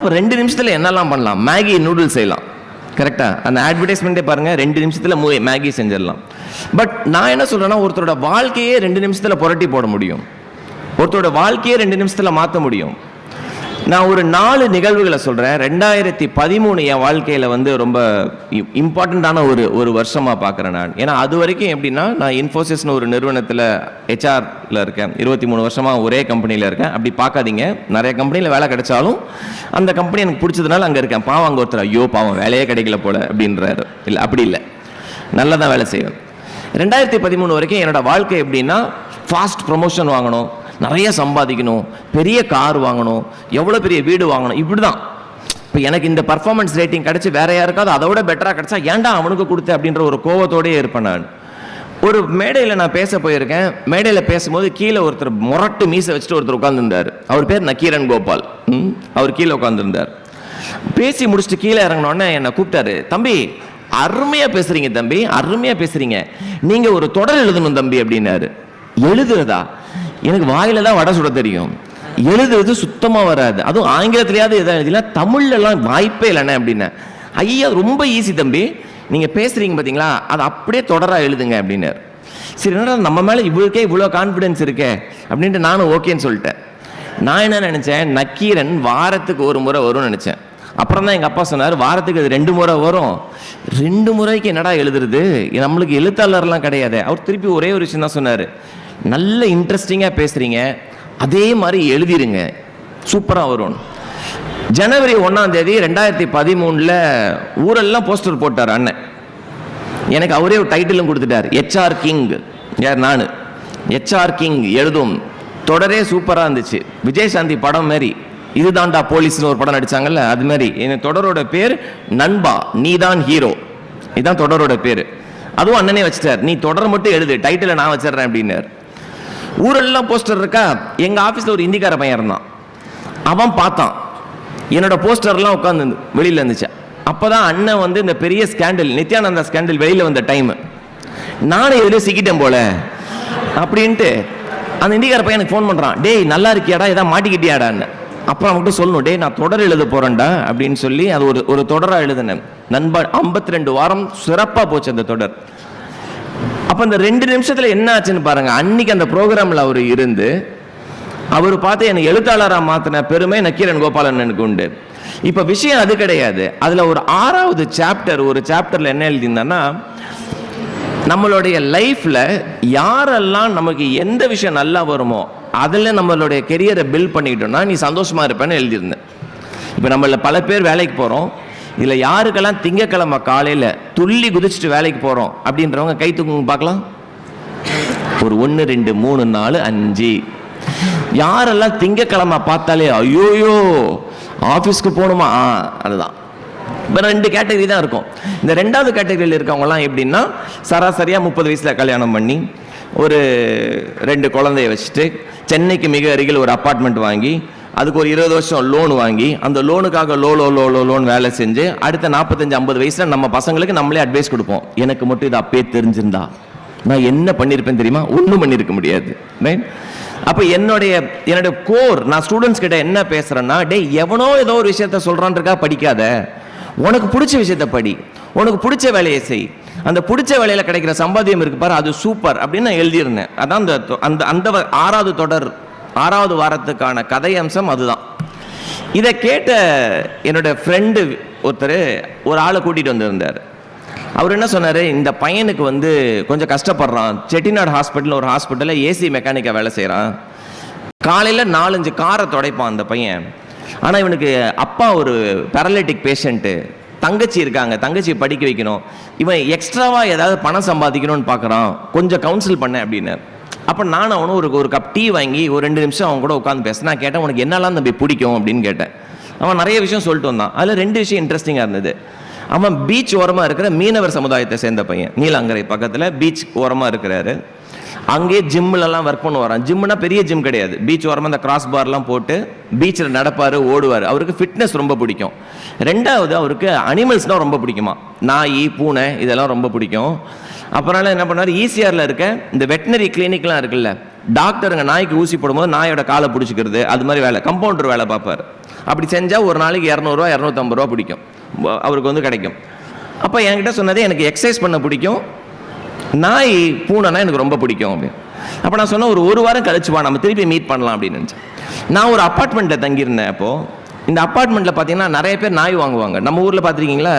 2 நிமிஷத்தில் என்னெல்லாம் பண்ணலாம்? மேகி நூடுல்ஸ் செய்யலாம். கரெக்டாக அந்த அட்வர்டைஸ்மெண்ட்டே பாருங்கள், 2 நிமிஷத்தில் மேகி செஞ்சிடலாம். பட் நான் என்ன சொல்கிறேன்னா, ஒருத்தரோட வாழ்க்கையே 2 நிமிஷத்தில் புரட்டி போட முடியும். ஒருத்தரோட வாழ்க்கையே 2 நிமிஷத்தில் மாற்ற முடியும். நான் ஒரு 4 நிகழ்வுகளை சொல்கிறேன். 2013 என் வாழ்க்கையில் வந்து ரொம்ப இம்பார்ட்டண்ட்டான ஒரு வருஷமாக பார்க்குறேன் நான். ஏன்னா அது வரைக்கும் எப்படின்னா, நான் இன்ஃபோசிஸ்னு ஒரு நிறுவனத்தில் ஹெச்ஆரில் இருக்கேன். 23 வருஷமாக ஒரே கம்பெனியில் இருக்கேன். அப்படி பார்க்காதீங்க, நிறைய கம்பெனியில் வேலை கிடைச்சாலும் அந்த கம்பெனி எனக்கு பிடிச்சதுனால அங்கே இருக்கேன். பாவம் அங்கே ஒருத்தர், ஐயோ பாவம் வேலையே கிடைக்கல போல அப்படின்றாரு. இல்லை, அப்படி இல்லை, நல்லா தான் வேலை செய்வேன். 2013 வரைக்கும் என்னோட வாழ்க்கை எப்படின்னா, ஃபாஸ்ட் ப்ரொமோஷன் வாங்கணும், நிறைய சம்பாதிக்கணும், பெரிய கார் வாங்கணும், எவ்வளோ பெரிய வீடு வாங்கணும், இப்படி தான். இப்போ எனக்கு இந்த பர்ஃபார்மன்ஸ் ரேட்டிங் கிடச்சி வேற யாருக்காவது அதை விட பெட்டராக கிடச்சா ஏன்டா அவனுக்கு கொடுத்த அப்படின்ற ஒரு கோவத்தோடயே இருப்பேன் நான். ஒரு மேடையில் நான் பேச போயிருக்கேன். மேடையில் பேசும்போது கீழே ஒருத்தர் முரட்டு மீசை வச்சுட்டு ஒருத்தர் உட்காந்துருந்தார். அவர் பேர் நக்கீரன் கோபால். அவர் கீழே உட்காந்துருந்தார். பேசி முடிச்சுட்டு கீழே இறங்கினோடனே என்னை கூப்பிட்டாரு. தம்பி, அருமையாக பேசுகிறீங்க தம்பி, அருமையாக பேசுகிறீங்க, நீங்கள் ஒரு தொடர் எழுதணும் தம்பி அப்படின்னாரு. எழுதுறதா? எனக்கு வாயில தான் வடை சுட தெரியும், எழுதுறது சுத்தமாக வராது. அதுவும் ஆங்கிலத்திலேயாவது எதாவது எழுதினா, தமிழ்லாம் வாய்ப்பே இல்லைண்ணே அப்படின்னேன். ஐயா ரொம்ப ஈஸி தம்பி, நீங்கள் பேசுகிறீங்க பார்த்தீங்களா, அது அப்படியே தொடராக எழுதுங்க அப்படின்னாரு. சரி, என்னடா நம்ம மேலே இவருக்கே இவ்வளோ கான்ஃபிடென்ஸ் இருக்கே அப்படின்ட்டு நானும் ஓகேன்னு சொல்லிட்டேன். நான் என்ன நினச்சேன், நக்கீரன் வாரத்துக்கு ஒரு முறை வரும்னு நினச்சேன். அப்புறம் தான் எங்கள் அப்பா சொன்னார், வாரத்துக்கு அது 2 முறை வரும். 2 முறைக்கு என்னடா எழுதுறது, நம்மளுக்கு எழுத்தாளர்லாம் கிடையாது. அவர் திருப்பி ஒரே ஒரு விஷயம் தான் சொன்னார், நல்ல இன்ட்ரெஸ்டிங்காக பேசுகிறீங்க, அதே மாதிரி எழுதிருங்க, சூப்பராக வரும். ஜனவரி 1ஆம் தேதி 2013 ஊரெல்லாம் போஸ்டர் போட்டார் அண்ணன். எனக்கு அவரே ஒரு டைட்டிலும் கொடுத்துட்டார், HR கிங். யார்? நான். HR கிங் எழுதும். தொடரே சூப்பராக இருந்துச்சு, விஜயசாந்தி படம் மாதிரி. இதுதான்டா போலீஸ்னு ஒரு படம் நடிச்சாங்கல்ல, அது மாதிரி. என் தொடரோட பேர் நண்பா நீதான் ஹீரோ, இதுதான் தொடரோட பேர். அதுவும் அண்ணனே வச்சுட்டார், நீ தொடர் மட்டும் எழுது, டைட்டிலை நான் வச்சிடறேன் அப்படின்னார். ஊரெல்லாம் போஸ்டர் இருக்கா. எங்கள் ஆஃபீஸில் ஒரு இந்திக்கார பையன் இருந்தான். அவன் பார்த்தான், என்னோட போஸ்டர்லாம் உட்காந்து வெளியில் இருந்துச்சு. அப்போ தான் அண்ணன் வந்து இந்த பெரிய ஸ்கேண்டல், நித்யானந்தா ஸ்கேண்டல் வெளியில் வந்த டைமு. நானும் எதுலேயும் சிக்கிட்டேன் போல அப்படின்ட்டு அந்த இந்திக்கார பையன் எனக்கு ஃபோன் பண்ணுறான், டேய் நல்லா இருக்கியாடா, எதாவது மாட்டிக்கிட்டியாடான்னு. அப்புறம் அவன்கிட்ட சொல்லணும், டே நான் தொடர் எழுத போகிறேன்டா அப்படின்னு சொல்லி அது ஒரு தொடராக எழுதினேன். நண்பா 52 வாரம் சிறப்பாக போச்சு அந்த தொடர். அப்போ அந்த 2 நிமிஷத்தில் என்ன ஆச்சுன்னு பாருங்க. அன்னைக்கு அந்த ப்ரோக்ராமில் அவர் இருந்து அவர் பார்த்து என்னை எழுத்தாளராக மாற்றின பெருமை நக்கீரன் கோபாலன் எனக்கு உண்டு. இப்போ விஷயம் அது கிடையாது. அதில் ஒரு 6வது சாப்டர், ஒரு சாப்டரில் என்ன எழுதியிருந்தேன்னா, நம்மளுடைய லைஃப்பில் யாரெல்லாம் நமக்கு எந்த விஷயம் நல்லா வருமோ அதில் நம்மளுடைய கெரியரை பில்ட் பண்ணிக்கிட்டோம்னா நீ சந்தோஷமாக இருப்பேன்னு எழுதியிருந்தேன். இப்போ நம்மள பல பேர் வேலைக்கு போகிறோம். இதில் யாருக்கெல்லாம் திங்கக்கிழமை காலையில் துள்ளி குதிச்சுட்டு வேலைக்கு போகிறோம் அப்படின்றவங்க கை தூக்குங்க பார்க்கலாம். ஒரு 1 2 3 4 5. யாரெல்லாம் திங்கக்கிழமை பார்த்தாலே ஐயோயோ ஆஃபீஸ்க்கு போகணுமா, அதுதான். இப்போ 2 கேட்டகரி தான் இருக்கும். இந்த 2வது கேட்டகரியில் இருக்கவங்கலாம் எப்படின்னா, சராசரியாக 30 வயசில் கல்யாணம் பண்ணி ஒரு 2 குழந்தைய வச்சுட்டு சென்னைக்கு மிக அருகில் ஒரு அப்பார்ட்மெண்ட் வாங்கி அதுக்கு ஒரு 20 வருஷம் லோன் வாங்கி அந்த லோனுக்காக லோன் வேலை செஞ்சு அடுத்த 45-50 வயசில் நம்ம பசங்களுக்கு நம்மளே அட்வைஸ் கொடுப்போம். எனக்கு மட்டும் இது அப்பயே தெரிஞ்சிருந்தா நான் என்ன பண்ணியிருப்பேன் தெரியுமா? ஒன்றும் பண்ணியிருக்க முடியாது. ரைட்? அப்போ என்னுடைய கோர், நான் ஸ்டூடெண்ட்ஸ் கிட்ட என்ன பேசுகிறேன்னா, டே எவனோ ஏதோ ஒரு விஷயத்த சொல்கிறான்றக்கா படிக்காத, உனக்கு பிடிச்ச விஷயத்த படி, உனக்கு பிடிச்ச வேலையை செய், அந்த பிடிச்ச வேலையில் கிடைக்கிற சம்பாத்தியம் இருக்கு பாரு, அது சூப்பர் அப்படின்னு நான் எழுதியிருந்தேன். அதான் அந்த 6வது தொடர் 6வது வாரத்துக்கான கதை அம்சம் அதுதான். இதை கேட்ட என்னோட ஃப்ரெண்டு ஒருத்தர் ஒரு ஆளை கூட்டிகிட்டு வந்திருந்தார். அவர் என்ன சொன்னார், இந்த பையனுக்கு வந்து கொஞ்சம் கஷ்டப்படுறான், செட்டிநாடு ஹாஸ்பிட்டல் ஒரு ஹாஸ்பிட்டலில் ஏசி மெக்கானிக்காக வேலை செய்கிறான், காலையில் 4-5 காரை துடைப்பான் அந்த பையன். ஆனால் இவனுக்கு அப்பா ஒரு பேரலைட்டிக் பேஷண்ட்டு, தங்கச்சி இருக்காங்க, தங்கச்சியை படிக்க வைக்கணும், இவன் எக்ஸ்ட்ராவாக ஏதாவது பணம் சம்பாதிக்கணும்னு பார்க்குறான், கொஞ்சம் கவுன்சில் பண்ணேன் அப்படின்னு. அப்போ நான் அவனும் ஒரு கப் டீ வாங்கி ஒரு 2 நிமிஷம் அவன் கூட உட்காந்து பேசினேன். நான் கேட்டேன், உனக்கு என்னெல்லாம் தம்பி பிடிக்கும் அப்படின்னு கேட்டேன். அவன் நிறைய விஷயம் சொல்லிட்டு வந்தான். அதில் 2 விஷயம் இன்ட்ரெஸ்டிங்காக இருந்தது. அவன் பீச் ஓரமாக இருக்கிற மீனவர் சமுதாயத்தை சேர்ந்த பையன், நீலாங்கரை பக்கத்தில் பீச் ஓரமாக இருக்கிறாரு. அங்கேயே ஜிம்லலாம் ஒர்க் பண்ணுவாரான். ஜிம்னா பெரிய ஜிம் கிடையாது, பீச் ஓரமாக அந்த கிராஸ் பார்லாம் போட்டு பீச்சில் நடப்பார், ஓடுவார். அவருக்கு ஃபிட்னஸ் ரொம்ப பிடிக்கும். 2வது அவருக்கு அனிமல்ஸ்னால் ரொம்ப பிடிக்குமா, நாய் பூனை இதெல்லாம் ரொம்ப பிடிக்கும். அப்புறம் என்ன பண்ணார், ஈசிஆரில் இருக்க இந்த வெட்டினரி கிளினிக்லாம் இருக்குல்ல, டாக்டருங்க நாய்க்கு ஊசி போடும்போது நாயோட காலை பிடிச்சிக்கிறது, அது மாதிரி வேலை, கம்பவுண்டர் வேலை பார்ப்பார். அப்படி செஞ்சால் ஒரு நாளைக்கு 200 ரூபா 250 ரூபா பிடிக்கும், அவருக்கு வந்து கிடைக்கும். அப்போ என்கிட்ட சொன்னது எனக்கு எக்ஸசைஸ் பண்ண பிடிக்கும், நாய் பூனைனா எனக்கு ரொம்ப பிடிக்கும் அப்படின்னு. அப்போ நான் சொன்னேன் ஒரு வாரம் கழிச்சுவா நம்ம திருப்பி மீட் பண்ணலாம் அப்படின்னு நினச்சேன். நான் ஒரு அப்பார்ட்மெண்ட்டில் தங்கியிருந்தேன். அப்போது இந்த அப்பார்ட்மெண்ட்டில் பார்த்தீங்கன்னா நிறைய பேர் நாய் வாங்குவாங்க. நம்ம ஊரில் பார்த்துருக்கீங்களா,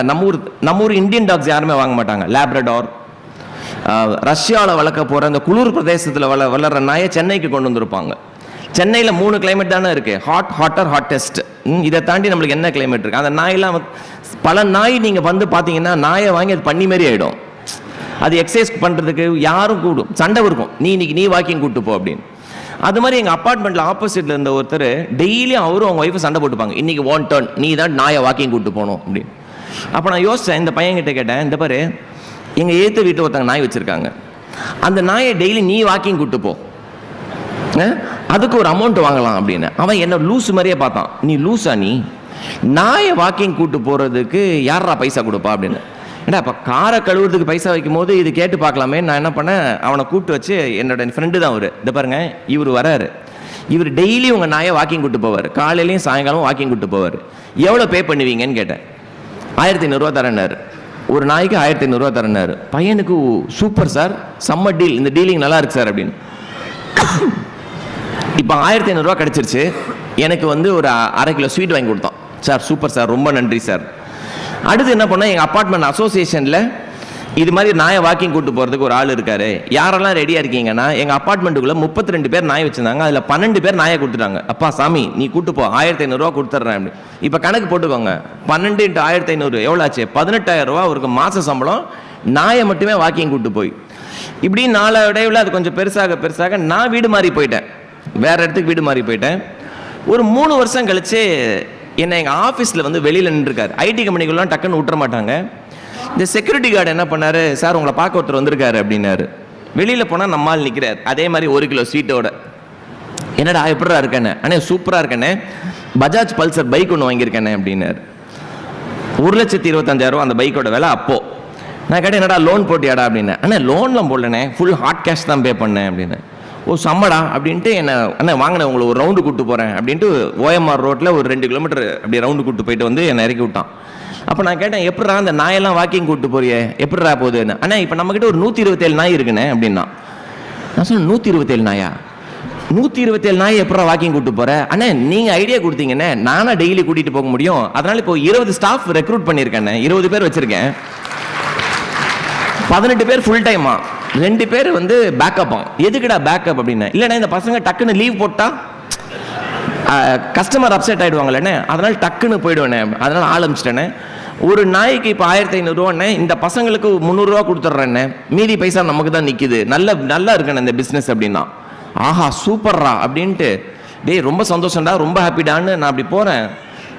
நம்ம ஊர் இந்தியன் டாக்ஸ் யாருமே வாங்க மாட்டாங்க. லேப்ரடார், ரஷ்யாவில் வளர்க்க போகிற அந்த குளிர் பிரதேசத்தில் வளர்கிற நாயை சென்னைக்கு கொண்டு வந்திருப்பாங்க. சென்னையில் 3 கிளைமேட் தானே இருக்குது, ஹாட்டர் ஹாட்டஸ்ட். இதை தாண்டி நம்மளுக்கு என்ன கிளைமேட் இருக்குது? அந்த நாயெல்லாம் பல நாய் நீங்கள் வந்து பார்த்தீங்கன்னா நாயை வாங்கி அது பண்ணி மாரி ஆகிடும். அது எக்ஸசைஸ் பண்ணுறதுக்கு யாரும் கூடும், சண்டை இருக்கும், இன்னைக்கு நீ வாக்கிங் கூப்பிட்டு போ அப்படின்னு. அது மாதிரி எங்கள் அப்பார்ட்மெண்ட்டில் ஆப்போசிட்டில் இருந்த ஒருத்தர் டெய்லியும் அவரும் அவங்க ஒய்ஃபை சண்டை போட்டுப்பாங்க, இன்றைக்கி ஒன் டர்ன் நீ தான் நாயை வாக்கிங் கூப்பிட்டு போகணும் அப்படின்னு. அப்போ நான் யோசித்தேன், இந்த பையன்கிட்ட கேட்டேன், இந்த பாரு எங்கள் ஏற்ற வீட்டில் ஒருத்தங்க நாய் வச்சுருக்காங்க, அந்த நாயை டெய்லி நீ வாக்கிங் கூப்பிட்டு போ, அதுக்கு ஒரு அமௌண்ட் வாங்கலாம் அப்படின்னு. அவன் என்ன லூஸ் மாதிரியே பார்த்தான், நீ லூஸா, நீ நாயை வாக்கிங் கூப்பிட்டு போகிறதுக்கு யாரா பைசா கொடுப்பா அப்படின்னு. ஏன்னா அப்போ காரை கழுவுறதுக்கு பைசா வைக்கும் போது இது கேட்டு பார்க்கலாமே. நான் என்ன பண்ணேன், அவனை கூப்பிட்டு வச்சு, என்னோட ஃப்ரெண்டு தான் அவர், இதை பாருங்க இவர் வராரு, இவர் டெய்லி உங்கள் நாயை வாக்கிங் கூப்பிட்டு போவார், காலையிலையும் சாயங்காலம் வாக்கிங் கூப்பிட்டு போவார், எவ்வளோ பே பண்ணுவீங்கன்னு கேட்டேன். 1500 ரூபா தரேன்னாரு, ஒரு நாய்க்கு 1500 ரூபா தரேன்னாரு. பையனுக்கு சூப்பர் சார், செம்ம டீல், இந்த டீலிங் நல்லா இருக்கு சார் அப்படின்னு. இப்போ 1500 ரூபா கிடச்சிருச்சு. எனக்கு வந்து ஒரு 1/2 கிலோ ஸ்வீட் வாங்கி கொடுத்தான். சார் சூப்பர் சார், ரொம்ப நன்றி சார். அடுத்து என்ன பண்ணால், எங்கள் அப்பார்ட்மெண்ட் அசோசியேஷனில் இது மாதிரி நாயை வாக்கிங் கூப்பிட்டு போகிறதுக்கு ஒரு ஆள் இருக்காரு, யாரெல்லாம் ரெடியாக இருக்கீங்கன்னா, எங்கள் அப்பார்ட்மெண்ட்டுக்குள்ளே 32 பேர் நாய் வச்சுருந்தாங்க, அதில் 12 பேர் நாயை கொடுத்துட்டாங்க. அப்பா சாமி நீ கூப்பிட்டு போ, 1500 ரூபா கொடுத்துட்றேன் அப்படி. இப்போ கணக்கு போட்டுக்கோங்க, 12 × 1500 எவ்வளோ ஆச்சு, 18000 ரூபா அவருக்கு மாத சம்பளம், நாயை மட்டுமே வாக்கிங் கூப்பிட்டு போய். இப்படி நாளடைவில் அது கொஞ்சம் பெருசாக நான் வீடு மாறி போயிட்டேன், வேறு இடத்துக்கு வீடு மாறி போயிட்டேன். ஒரு 3 வருஷம் கழிச்சு என்னை எங்கள் ஆஃபீஸில் வந்து வெளியில் நின்றுருக்காரு. ஐடி கம்பெனிக்குள்ளலாம் டக்குன்னு விட்டுற மாட்டாங்க. இந்த செக்யூரிட்டி கார்டு என்ன பண்ணார், சார் உங்களை பார்க்க ஒருத்தர் வந்திருக்காரு அப்படின்னாரு. வெளியில் போனால் நம்மால் நிற்கிறார், அதே மாதிரி 1 கிலோ ஸ்வீட்டோட. என்னடா எப்படா இருக்கேன்னு, அண்ணே சூப்பராக இருக்கேண்ணே, பஜாஜ் பல்சர் பைக் ஒன்று வாங்கியிருக்கேண்ணே அப்படின்னாரு. 1,25,000 ரூபா அந்த பைக்கோட விலை. அப்போது நான் கேட்டேன், என்னடா லோன் போட்டியாடா அப்படின்னு. அண்ணே லோன்லாம் போடலண்ணே, ஃபுல் ஹாட் கேஷ் தான் பே பண்ணேன் அப்படின்னு. ஓ சம்மடா அப்படின்ட்டு என்ன, அண்ணா வாங்கினேன் உங்களை ஒரு ரவுண்டு கூப்பிட்டு போகிறேன் அப்படின்ட்டு ஓஎம்ஆர் ரோட்டில் ஒரு 2 கிலோமீட்டர் அப்படி ரவுண்டு கூப்பிட்டு போயிட்டு வந்து என்னை இறக்கி விட்டான். அப்போ நான் கேட்டேன், எப்படா அந்த நாயெல்லாம் வாக்கிங் கூப்பிட்டு போறியே, எப்படா போகுதுன்னு. அண்ணா இப்போ நம்மக்கிட்ட ஒரு 127 நாய் இருக்குண்ணே அப்படின்னா. நான் சொன்னேன் 127 நாயா, 127 நாய் எப்படா வாக்கிங் கூப்பிட்டு போகிறேன். அண்ணே நீங்கள் ஐடியா கொடுத்தீங்கண்ணே, நானா டெய்லி கூட்டிகிட்டு போக முடியும், அதனால் இப்போ 20 ஸ்டாஃப் ரெக்ரூட் பண்ணியிருக்கேண்ணே, 20 பேர் வச்சுருக்கேன், 18 பேர் ஃபுல் டைமா, 2 பேர் வந்து பேக்கப்பா. எதுக்குடா பேக்கப் அப்படின்னா, இல்லைண்ணா இந்த பசங்க டக்குன்னு லீவ் போட்டால் கஸ்டமர் அப்செட் ஆகிடுவாங்களேண்ணே, அதனால் டக்குன்னு போயிடுவேண்ணே, அதனால் ஆரம்பிச்சிட்டேண்ணே. ஒரு நாய்க்கு இப்போ 1500 ரூபாண்ணே, இந்த பசங்களுக்கு 300 ரூபா கொடுத்துட்றேண்ணே, மீதி பைசா நமக்கு தான் நிற்கிது, நல்லா இருக்கண்ணே இந்த பிஸ்னஸ் அப்படின்னா. ஆஹா சூப்பர்ரா அப்படின்ட்டு, டேய் ரொம்ப சந்தோஷம்டா, ரொம்ப ஹாப்பிடான்னு நான் அப்படி போகிறேன்.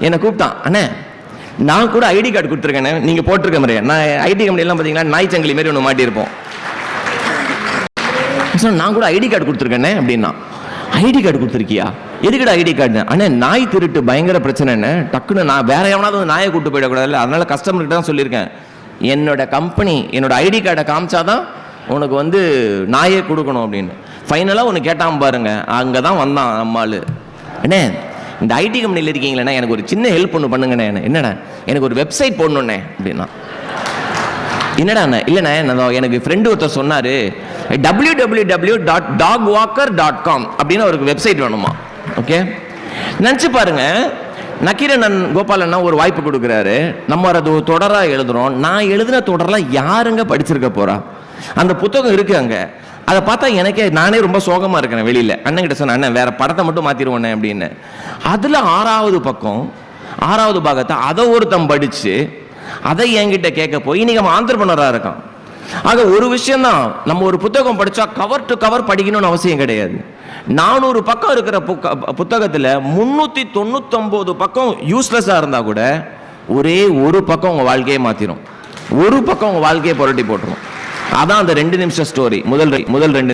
என்னை கூப்பிட்டான், அண்ணே நான் கூட ஐடி கார்டு கொடுத்துருக்கேண்ணே, நீங்கள் போட்டிருக்க மாதிரியே. நான் ஐடி கம்பெனிலாம் பார்த்தீங்கன்னா நாய் சங்கிலி மாரி ஒன்று மாட்டியிருப்போம். நான் கூட ஐடி கார்டு கொடுத்துருக்கேண்ணே அப்படின்னா. ஐடி கார்டு கொடுத்துருக்கியா, எதுக்குடா ஐடி கார்டு? அண்ணே நாய் திருட்டு பயங்கர பிரச்சனைன்னு, டக்குன்னு நான் வேற எவனாவது வந்து நாயை கூப்பிட்டு போயிடக்கூடாது, அதனால கஸ்டமர்கிட்ட தான் சொல்லியிருக்கேன், என்னோட கம்பெனி என்னோட ஐடி கார்டை காமிச்சாதான் உனக்கு வந்து நாயே கொடுக்கணும் அப்படின்னு. ஃபைனலாக ஒன்று கேட்டாமல் பாருங்க, அங்கே தான் வந்தான் நம்மாள். அண்ணே இந்த ஐடி கம்பெனியில் இருக்கீங்களேண்ணே, எனக்கு ஒரு சின்ன ஹெல்ப் ஒன்று பண்ணுங்கண்ணே. என்னடா, எனக்கு ஒரு வெப்சைட் போடணுண்ணே அப்படின்னா. என்னடா அண்ணா, இல்லைண்ணே எனக்கு ஃப்ரெண்டு ஒருத்தர் சொன்னார், www.dogwalker.com அப்படின்னு அவருக்கு வெப்சைட் வேணுமா. ஓகே நினச்சி பாருங்க, நக்கீரன் கோபாலண்ணா ஒரு வாய்ப்பு கொடுக்குறாரு, நம்ம அது தொடராக எழுதுறோம். நான் எழுதின தொடரெல்லாம் யாருங்க படிச்சிருக்க போறா? அந்த புத்தகம் இருக்கு அங்க, அதை பார்த்தா எனக்கே நானே ரொம்ப சோகமா இருக்கிறேன். வெளியில அண்ணன் சொன்னேன், அண்ணன் வேற படத்தை மட்டும் மாத்திருவோண்ணே அப்படின்னு. அதுல 6வது பாகத்தை அதை ஒருத்தன் படிச்சு அதை என்கிட்ட கேட்க போய் இன்னைக்கு நம்ம ஆந்திரப்பனரா இருக்கான். ஆக ஒரு விஷயம் தான், நம்ம ஒரு புத்தகம் படிச்சா கவர் டு கவர் படிக்கணும்னு அவசியம் கிடையாது. 400 பக்கம் இருக்கிற புத்தகத்துல 399 பக்கம் யூஸ்லெஸ்ஸா இருந்தா கூட ஒரே ஒரு பக்கம் உங்க வாழ்க்கையை மாத்திரும், ஒரு பக்கம் உங்க வாழ்க்கையை புரட்டி போட்டுரும். அதான் அந்த 2 நிமிஷம் ஸ்டோரி. முதல் 2